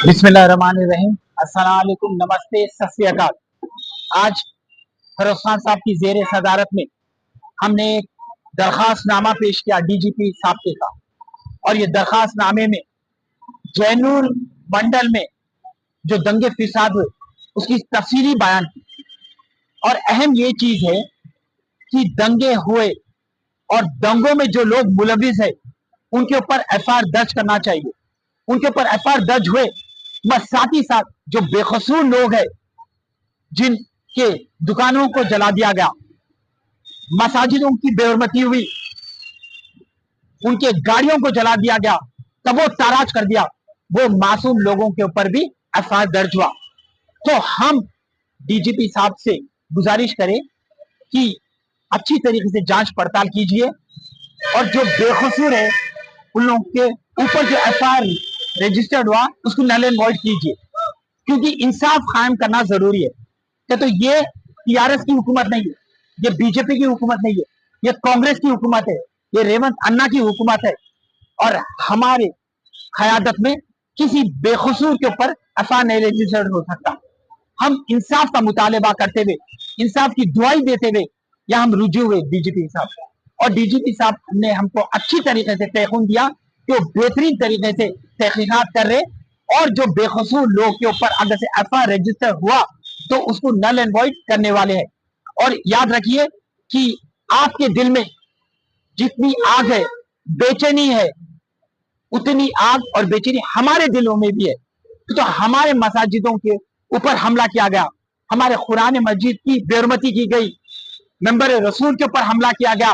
बिस्मिल्लाहिर्रहमानिर्रहीम। अस्सलाम वालेकुम, नमस्ते, सत श्री अकाल। आज फरोज खान साहब की जेर सदारत में हमने एक दरखास्तनामा पेश किया डीजीपी साहब के साथ, और ये दरखास्तनामे में जैनुल मंडल में जो दंगे फिसाद हुए उसकी तफसीली बयान की। और अहम ये चीज है कि दंगे हुए और दंगों में जो लोग मुलविस है उनके ऊपर एफआईआर दर्ज करना चाहिए। उनके ऊपर एफआईआर दर्ज हुए, बस साथ ही साथ जो बेकसूर लोग हैं जिनके दुकानों को जला दिया गया, मसाजिदों की बेहरमती हुई, उनके गाड़ियों को जला दिया गया, तबो ताराज कर दिया, वो मासूम लोगों के ऊपर भी एफआईआर दर्ज हुआ। तो हम डीजीपी साहब से गुजारिश करें कि अच्छी तरीके से जांच पड़ताल कीजिए और जो बेकसूर है उन लोगों के ऊपर जो एफआईआर रजिस्टर्ड हुआ उसको नल एंड वॉइड कीजिए, क्योंकि इंसाफ कायम करना जरूरी है। तो ये टीआरएस की हुकूमत नहीं है, ये बीजेपी की हुकूमत नहीं है, ये कांग्रेस की हुकूमत है, ये रेवंत अन्ना की हुकूमत है। और हमारे क़यादत में किसी बेकसूर के ऊपर एफआईआर नहीं रजिस्टर्ड हो सकता। हम इंसाफ का मुतालबा करते हुए, इंसाफ की दुआई देते हुए यहाँ हम रुजू हुए डीजीपी साहब, और डीजीपी साहब ने हमको अच्छी तरीके से पैगाम दिया कि वो बेहतरीन तरीके से तहकीकात कर रहे, और जो बेकसूर लोग के ऊपर अगर से एफआईआर रजिस्टर हुआ तो उसको नल एंड वॉइड करने वाले हैं। और याद रखिए कि आपके दिल में जितनी आग है, बेचैनी है, उतनी आग और बेचैनी हमारे दिलों में भी है। तो हमारे मसाजिदों के ऊपर हमला किया गया, हमारे कुरान मस्जिद की बेहरमती की गई, मेंबर रसूल के ऊपर हमला किया गया,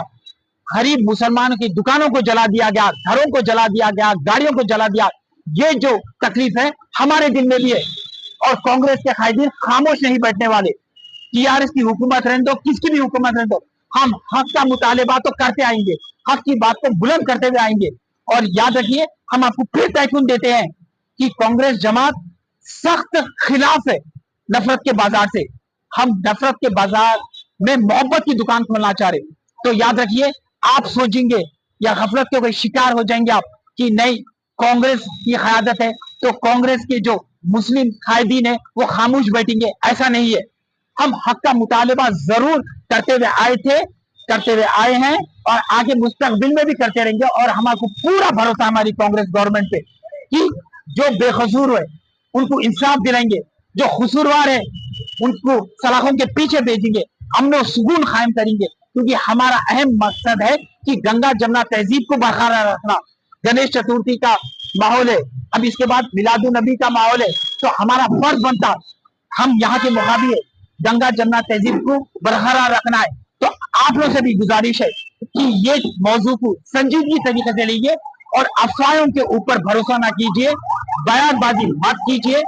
गरीब मुसलमानों की दुकानों को जला दिया गया, घरों को जला दिया गया, गाड़ियों को जला दिया। ये जो तकलीफ है हमारे दिल में भी है, और कांग्रेस के कायदीन खामोश नहीं बैठने वाले। टीआरएस की हुकूमत रहने दो, किसकी भी हुकूमत रहने दो, हम हक का मुतालबा तो करते आएंगे, हक की बात को बुलंद करते हुए आएंगे। और याद रखिए, हम आपको फिर तयकीद देते हैं कि कांग्रेस जमात सख्त खिलाफ है नफरत के बाजार से। हम नफरत के बाजार में मोहब्बत की दुकान खोलना चाह रहे। तो याद रखिए, आप सोचेंगे या गफलत के कोई शिकार हो जाएंगे आप कि नहीं कांग्रेस की क़यादत है तो कांग्रेस के जो मुस्लिम कायदीन है वो खामोश बैठेंगे, ऐसा नहीं है। हम हक का मुतालबा जरूर करते हुए आए थे, करते हुए आए हैं, और आगे मुस्तकबिल में भी करते रहेंगे। और हमारे पूरा भरोसा हमारी कांग्रेस गवर्नमेंट पे कि जो बेकसूर है उनको इंसाफ दिलाएंगे, जो कसूरवार है उनको सलाखों के पीछे भेजेंगे, अमन और सुकून कायम करेंगे। क्योंकि हमारा अहम मकसद है कि गंगा जमुना तहजीब को बरकरार रखना। गणेश चतुर्थी का माहौल है, अब इसके बाद मिलादुन नबी का माहौल है, तो हमारा फर्ज बनता हम यहाँ के मुकाबले गंगा जमुना तहजीब को बरकरार रखना है। तो आप लोगों से भी गुजारिश है कि ये मौजू को संजीदगी तरीके से लीजिए और अफवाहों के ऊपर भरोसा ना कीजिए, बयानबाजी मत कीजिए,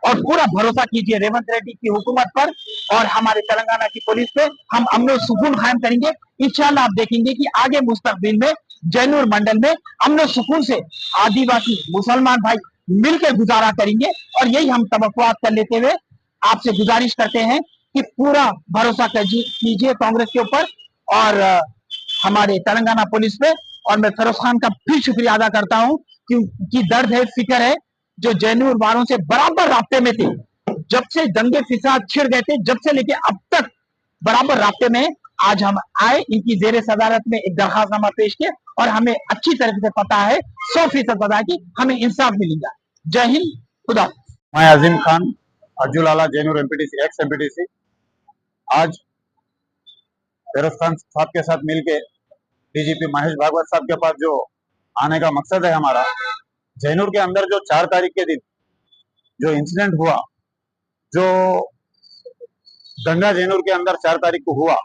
और पूरा भरोसा कीजिए रेवंत रेड्डी की हुकूमत पर और हमारे तेलंगाना की पुलिस पे। हम अमन और सुकून कायम करेंगे। इंशाल्लाह आप देखेंगे कि आगे मुस्तकबिल में जैनुल मंडल में अमन और सुकून से आदिवासी मुसलमान भाई मिलकर गुजारा करेंगे। और यही हम तवक्कुआत कर लेते हुए आपसे गुजारिश करते हैं कि पूरा भरोसा कीजिए कांग्रेस के ऊपर और हमारे तेलंगाना पुलिस पे। और मैं फरोज खान का फिर शुक्रिया अदा करता हूँ क्योंकि दर्द है, फिक्र है, जो जैनुल वालों से बराबर रास्ते में थे, जब से दंगे फिसाद छिड़ गए थे, जब से लेके अब तक बराबर रास्ते में। आज हम आए इनकी जेर सदारत में एक दरखास्तनामा पेश किया, और हमें अच्छी तरह से पता है, 100% पता है कि हमें इंसाफ मिलेगा। जय हिंद, खुदा। मैं अजीम खान अर्जुल आला जैनुल एमपीटीसी एक्स एमपीटीसी आज फरोज खान साहब के साथ मिलके डीजीपी महेश भागवत साहब के पास जो आने का मकसद है हमारा, जैनूर के अंदर जो 4 तारीख के दिन जो इंसिडेंट हुआ, जो दंगा जैनूर के अंदर 4 तारीख को हुआ,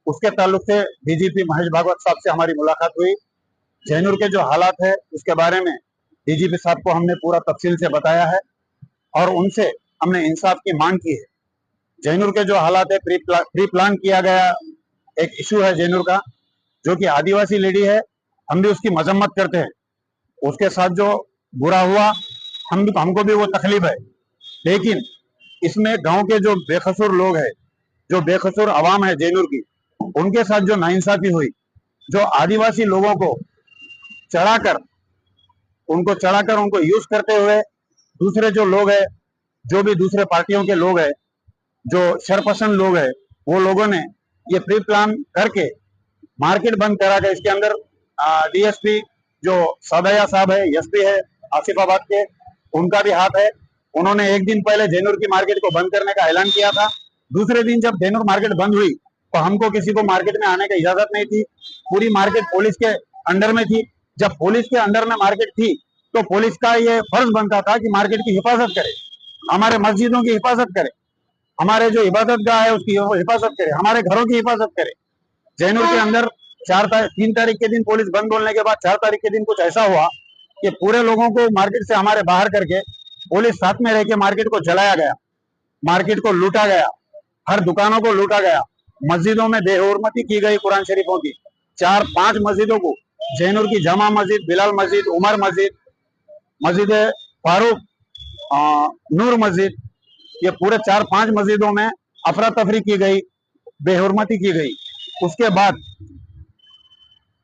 उसके ताल्लुक से डीजीपी महेश भागवत साहब से हमारी मुलाकात हुई। जैनूर के जो हालात है उसके बारे में डीजीपी साहब को हमने पूरा तफसील से बताया है और उनसे हमने इंसाफ की मांग की है। जैनूर के जो हालात है, प्री प्लान किया गया एक इशू है जैनूर का, जो कि आदिवासी लेडी है, हम भी उसकी मजम्मत करते हैं। उसके साथ जो बुरा हुआ हमको भी वो तकलीफ है, लेकिन इसमें गांव के जो बेकसूर लोग हैं, जो बेकसूर आवाम है जैनूर की, उनके साथ जो नाइंसाफी हुई, जो आदिवासी लोगों को चढ़ाकर उनको यूज करते हुए दूसरे जो लोग हैं, जो भी दूसरे पार्टियों के लोग हैं, जो शरपसंद लोग हैं, वो लोगों ने ये प्री प्लान करके मार्केट बंद करा के इसके अंदर डीएसपी जो सदैया साहब है, एसपी है आसिफाबाद के, उनका भी हाथ है। उन्होंने एक दिन पहले जैनूर की मार्केट को बंद करने का ऐलान किया था। दूसरे दिन जब जैनूर मार्केट बंद हुई तो हमको किसी को मार्केट में आने की इजाजत नहीं थी। पूरी मार्केट पुलिस के अंडर में थी। जब पुलिस के अंडर में मार्केट थी तो पुलिस का ये फर्ज बनता था कि मार्केट की हिफाजत करे, हमारे मस्जिदों की हिफाजत करे, हमारे जो इबादत गाह है उसकी हिफाजत करे, हमारे घरों की हिफाजत करे। जैनूर के अंदर 3 तारीख के दिन पुलिस बंद बोलने के बाद 4 तारीख के दिन कुछ ऐसा हुआ कि पूरे लोगों को मार्केट से हमारे बाहर करके पुलिस साथ में रह के मार्केट को जलाया गया, मार्केट को लूटा गया, हर दुकानों को लूटा गया, मस्जिदों में बेहुरमती की गई कुरान शरीफों की। 4-5 मस्जिदों को, जैनूर की जमा मस्जिद, बिलाल मस्जिद, उमर मस्जिद, मस्जिद फारूक, नूर मस्जिद, ये पूरे 4-5 मस्जिदों में अफरा तफरी की गई, बेहुरमती की गई। उसके बाद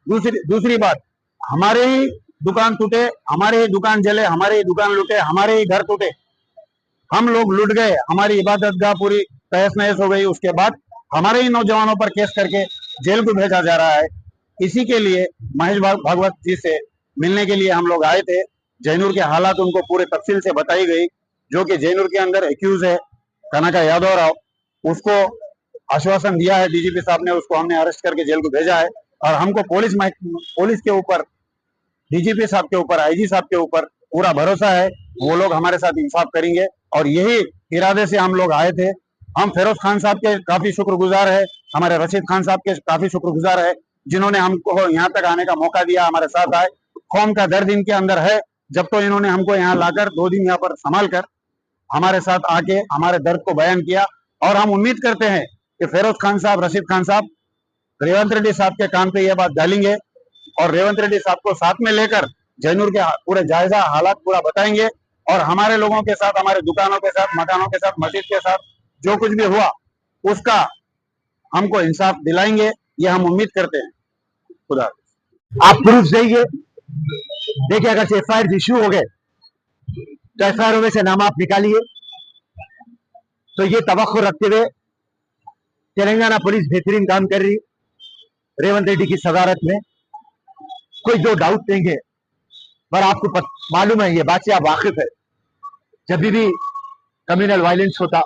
दूसरी बात, हमारे ही दुकान टूटे, हमारे ही दुकान जले, हमारे ही दुकान लूटे, हमारे ही घर टूटे, हम लोग लूट गए, हमारी इबादत गाह पूरी तहस नहस हो गई। उसके बाद हमारे ही नौजवानों पर केस करके जेल को भेजा जा रहा है। इसी के लिए महेश भागवत जी से मिलने के लिए हम लोग आए थे। जैनूर के हालात उनको पूरे तफसील से बताई गई। जो कि जैनूर के अंदर एक्यूज है कनका यादव राव, उसको आश्वासन दिया है डीजीपी साहब ने, उसको हमने अरेस्ट करके जेल को भेजा है। और हमको पुलिस के ऊपर, डीजीपी साहब के ऊपर, आईजी साहब के ऊपर पूरा भरोसा है, वो लोग हमारे साथ इंसाफ करेंगे। और यही इरादे से हम लोग आए थे। हम फिरोज खान साहब के काफी शुक्रगुजार है, हमारे रशीद खान साहब के काफी शुक्रगुजार है, जिन्होंने हमको यहाँ तक आने का मौका दिया, हमारे साथ आए। कौम का दर्द इनके अंदर है, जब तो इन्होंने हमको यहाँ लाकर 2 दिन यहाँ पर संभाल कर हमारे साथ आके हमारे दर्द को बयान किया। और हम उम्मीद करते हैं कि फिरोज खान साहब, रशीद खान साहब रेवंत रेड्डी साहब के कान पे ये बात डालेंगे और रेवंत रेड्डी साहब को साथ में लेकर जैनूर के पूरे जायजा हालात पूरा बताएंगे। और हमारे लोगों के साथ, हमारे दुकानों के साथ, मकानों के साथ, मस्जिद के साथ जो कुछ भी हुआ उसका हमको इंसाफ दिलाएंगे, ये हम उम्मीद करते हैं। खुदा आप प्रूफ देंगे। देखिए, अगर एफआईआर इश्यू हो गए तो एफआईआर में से नाम आप निकालिए। तो ये तवक्को रखते हुए तेलंगाना पुलिस बेहतरीन काम कर रही, रेवंत रेड्डी की सदारत में कोई दो डाउट नहीं है। पर आपको मालूम है, ये बात से आप वाकिफ है, जब भी कम्युनल वायलेंस होता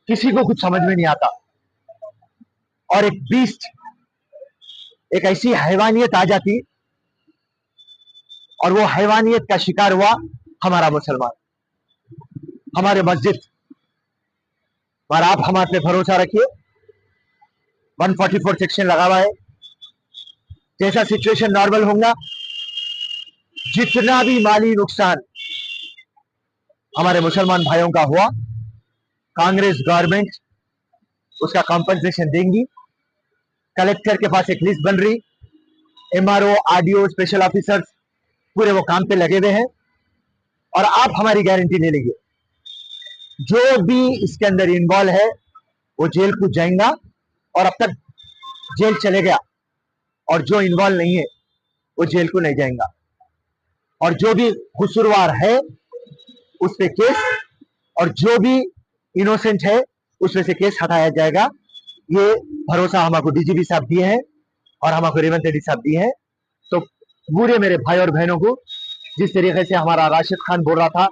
किसी को कुछ समझ में नहीं आता और एक बीस्ट, एक ऐसी हैवानियत आ जाती और वो हैवानियत का शिकार हुआ हमारा मुसलमान, हमारे मस्जिद। पर आप हमारे पे भरोसा रखिए, 144 सेक्शन लगा हुआ है। जैसा सिचुएशन नॉर्मल होगा, जितना भी माली नुकसान हमारे मुसलमान भाइयों का हुआ, कांग्रेस गवर्नमेंट उसका कॉम्पनसेशन देंगी। कलेक्टर के पास एक लिस्ट बन रही, एमआरओ, आरडीओ, स्पेशल ऑफिसर्स पूरे वो काम पे लगे हुए हैं। और आप हमारी गारंटी ले लीजिए, जो भी इसके अंदर इन्वॉल्व है वो जेल को जाएगा और अब तक जेल चले गया, और जो इन्वॉल्व नहीं है वो जेल को नहीं जाएगा। और जो भी कसूरवार है उस पे केस, और जो भी इनोसेंट है उसमें से केस हटाया जाएगा। ये भरोसा हमको डीजीपी साहब दिए हैं और हमको रेवंत रेड्डी साहब दिए हैं। तो पूरे मेरे भाई और बहनों को, जिस तरीके से हमारा राशिद खान बोल रहा था,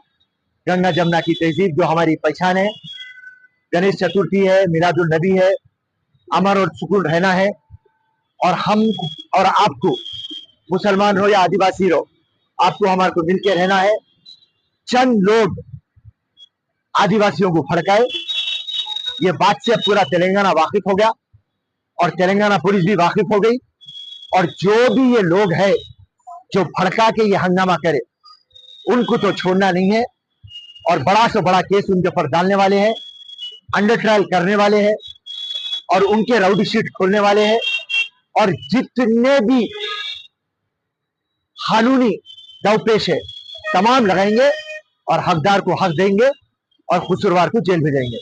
गंगा जमुना की तहजीब जो हमारी पहचान है, गणेश चतुर्थी है, मिलादुल नबी है, अमर और सुकून रहना है। और हम और आपको, मुसलमान हो या आदिवासी हो, आपको हमारे को मिलकर रहना है। चंद लोग आदिवासियों को भड़काए, ये बात से पूरा तेलंगाना वाकिफ हो गया और तेलंगाना पुलिस भी वाकिफ हो गई। और जो भी ये लोग हैं जो भड़का के ये हंगामा करे, उनको तो छोड़ना नहीं है और बड़ा से बड़ा केस उनके ऊपर डालने वाले हैं, अंडर ट्रायल करने वाले हैं और उनके राउडी शीट खोलने वाले हैं। और जितने भी कानूनी दावपेश है तमाम लगाएंगे और हकदार को हक देंगे और कसूरवार को जेल भेजेंगे।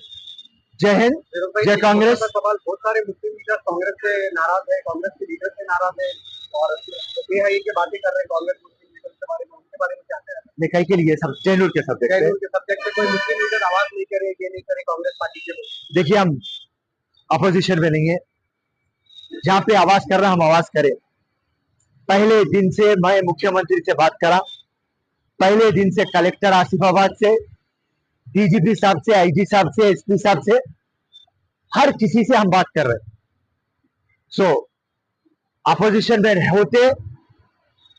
जय हिंद, जय कांग्रेस। सवाल, बहुत सारे मुस्लिम लीडर कांग्रेस से नाराज है, कांग्रेस के लीडर से नाराज है और एआई की बातें कर रहे हैं कांग्रेस मुस्लिम लीडर के बारे में, उनके बारे में क्या कह रहे हैं? निकाय के लिए सब जैनूर के सब्जेक्ट पे कोई मुस्लिम लीडर आवाज नहीं करे, ये नहीं करे कांग्रेस पार्टी के लोग। देखिए, हम अपोजिशन में नहीं है, जहां पे आवाज कर रहा हम आवाज करें। पहले दिन से मैं मुख्यमंत्री से बात करा, पहले दिन से कलेक्टर आसिफाबाद से, डीजीपी साहब से, आईजी साहब से, एसपी साहब से, हर किसी से हम बात कर रहे हैं। सो अपोजिशन में होते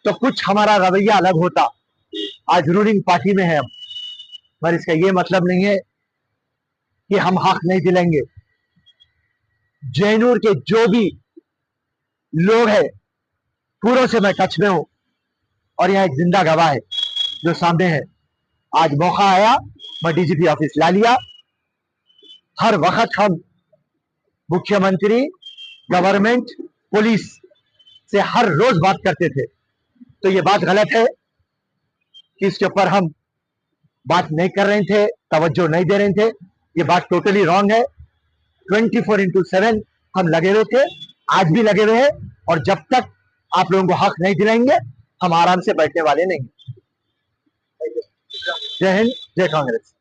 तो कुछ हमारा रवैया अलग होता। आज रूलिंग पार्टी में है हम, पर इसका ये मतलब नहीं है कि हम हक नहीं दिलाएंगे। जैनूर के जो भी लोग हैं पूरों से मैं टच में हूं और यहां एक जिंदा गवाह है जो सामने है। आज मौका आया, मैं डीजीपी ऑफिस ला लिया। हर वक्त हम मुख्यमंत्री, गवर्नमेंट, पुलिस से हर रोज बात करते थे, तो ये बात गलत है कि इसके ऊपर हम बात नहीं कर रहे थे, तवज्जो नहीं दे रहे थे। ये बात टोटली रॉन्ग है। 24/7 हम लगे हुए थे, आज भी लगे हुए हैं और जब तक आप लोगों को हक नहीं दिलाएंगे हम आराम से बैठने वाले नहीं। जय हिंद, जय कांग्रेस।